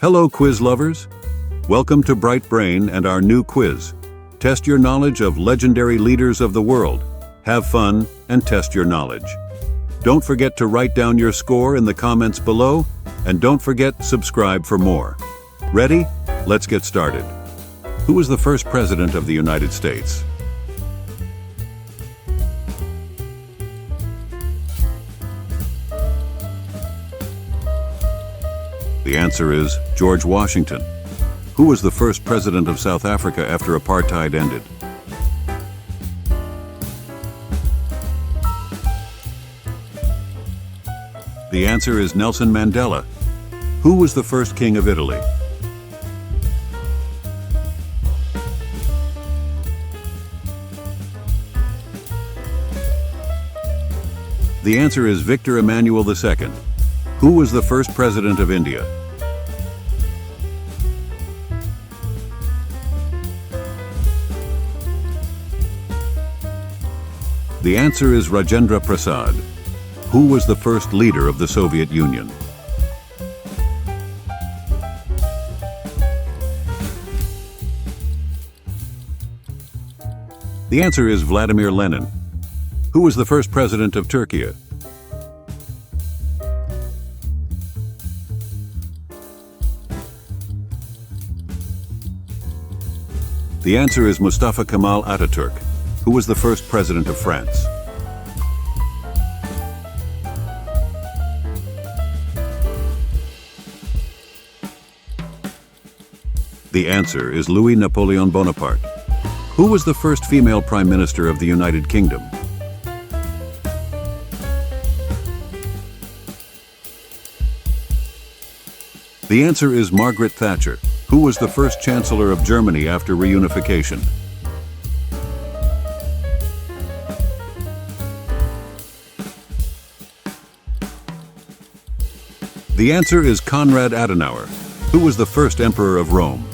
Hello, quiz lovers. Welcome to Bright Brain and our new quiz. Test your knowledge of legendary leaders of the world. Have fun and test your knowledge. Don't forget to write down your score in the comments below, and don't forget subscribe for more. Ready? Let's get started. Who was the first president of the United States? The answer is George Washington. Who was the first president of South Africa after apartheid ended? The answer is Nelson Mandela. Who was the first king of Italy? The answer is Victor Emmanuel II. Who was the first president of India? The answer is Rajendra Prasad. Who was the first leader of the Soviet Union? The answer is Vladimir Lenin. Who was the first president of Turkey? The answer is Mustafa Kemal Ataturk. Who was the first president of France? The answer is Louis Napoleon Bonaparte. Who was the first female Prime Minister of the United Kingdom? The answer is Margaret Thatcher. Who was the first Chancellor of Germany after reunification? The answer is Konrad Adenauer. Who was the first Emperor of Rome?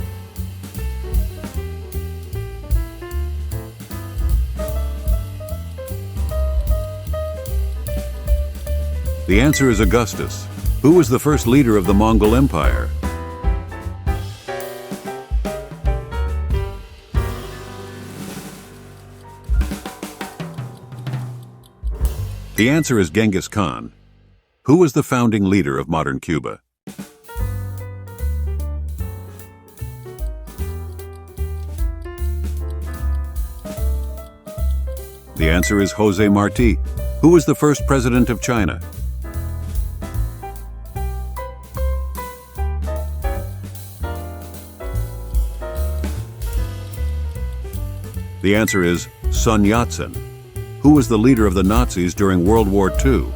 The answer is Augustus. Who was the first leader of the Mongol Empire? The answer is Genghis Khan. Who was the founding leader of modern Cuba? The answer is José Martí. Who was the first president of China? The answer is Sun Yat-sen. Who was the leader of the Nazis during World War II?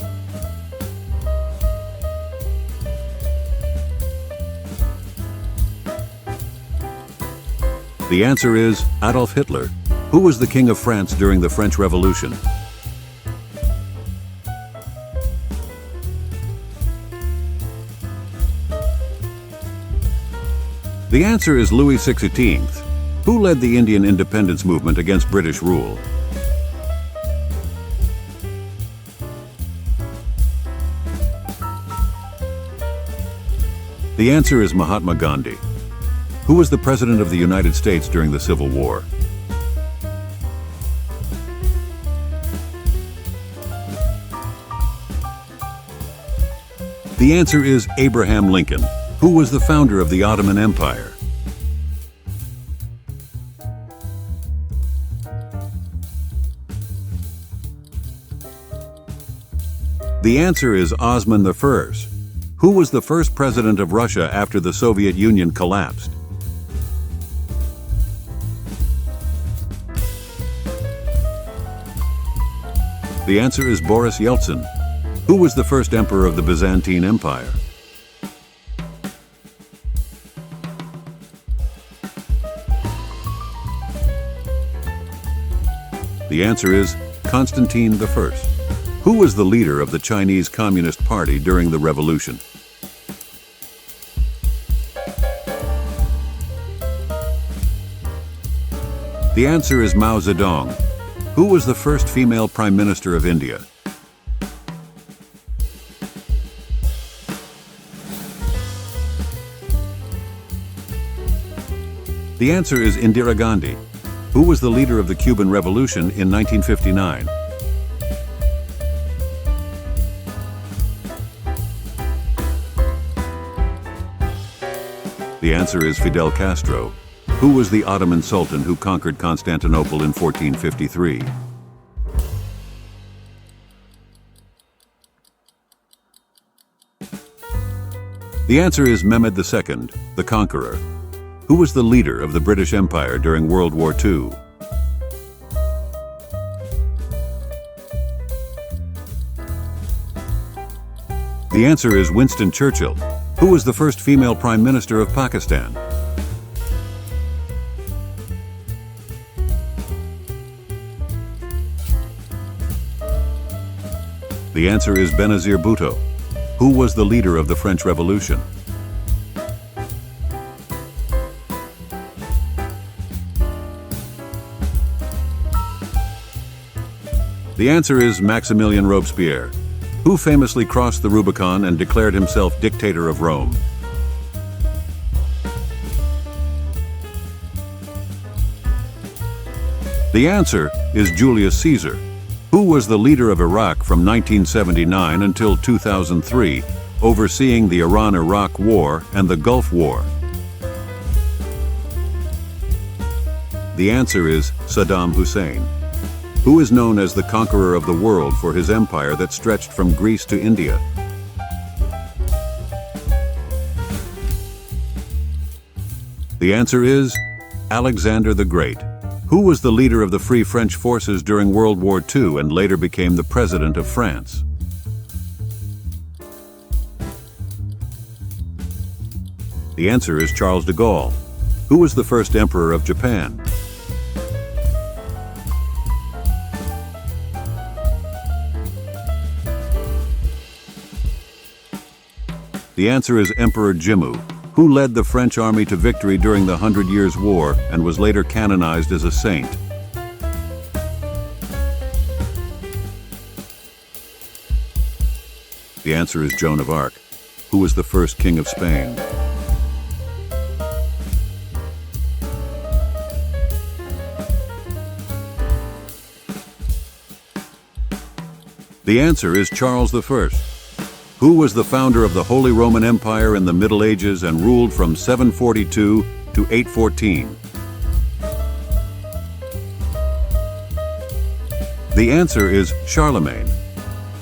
The answer is Adolf Hitler. Who was the King of France during the French Revolution? The answer is Louis XVI. Who led the Indian independence movement against British rule? The answer is Mahatma Gandhi. Who was the President of the United States during the Civil War? The answer is Abraham Lincoln. Who was the founder of the Ottoman Empire? The answer is Osman I. Who was the first president of Russia after the Soviet Union collapsed? The answer is Boris Yeltsin. Who was the first emperor of the Byzantine Empire? The answer is Constantine I. Who was the leader of the Chinese Communist Party during the revolution? The answer is Mao Zedong. Who was the first female Prime Minister of India? The answer is Indira Gandhi, who was the leader of the Cuban Revolution in 1959. The answer is Fidel Castro, who was the Ottoman Sultan who conquered Constantinople in 1453. The answer is Mehmed II, the Conqueror, who was the leader of the British Empire during World War II. The answer is Winston Churchill, who was the first female Prime Minister of Pakistan. The answer is Benazir Bhutto, who was the leader of the French Revolution. The answer is Maximilien Robespierre, who famously crossed the Rubicon and declared himself dictator of Rome. The answer is Julius Caesar, who was the leader of Iraq from 1979 until 2003, overseeing the Iran-Iraq War and the Gulf War. The answer is Saddam Hussein, who is known as the conqueror of the world for his empire that stretched from Greece to India. The answer is Alexander the Great, who was the leader of the Free French forces during World War II and later became the president of France. The answer is Charles de Gaulle, who was the first emperor of Japan. The answer is Emperor Jimmu, who led the French army to victory during the 100 Years' War and was later canonized as a saint. The answer is Joan of Arc, who was the first king of Spain. The answer is Charles I, who was the founder of the Holy Roman Empire in the Middle Ages and ruled from 742 to 814. The answer is Charlemagne,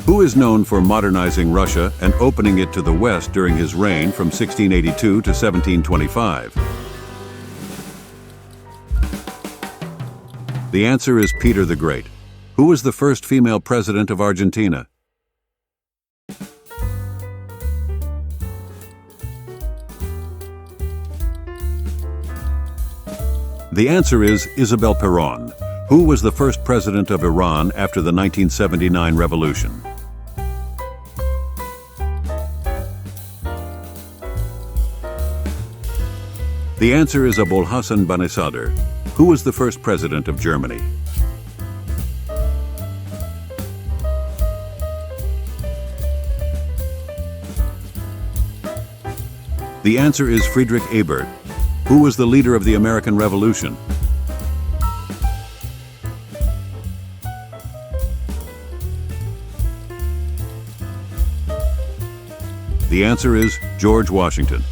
who is known for modernizing Russia and opening it to the West during his reign from 1682 to 1725. The answer is Peter the Great, who was the first female president of Argentina. The answer is Isabel Perón, who was the first president of Iran after the 1979 revolution. The answer is Abolhassan Banisadr, who was the first president of Germany. The answer is Friedrich Ebert, who was the leader of the American Revolution. The answer is George Washington.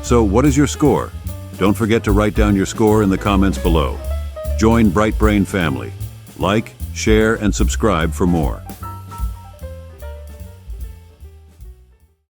So what is your score? Don't forget to write down your score in the comments below. Join Bright Brain family. Like, share, and subscribe for more.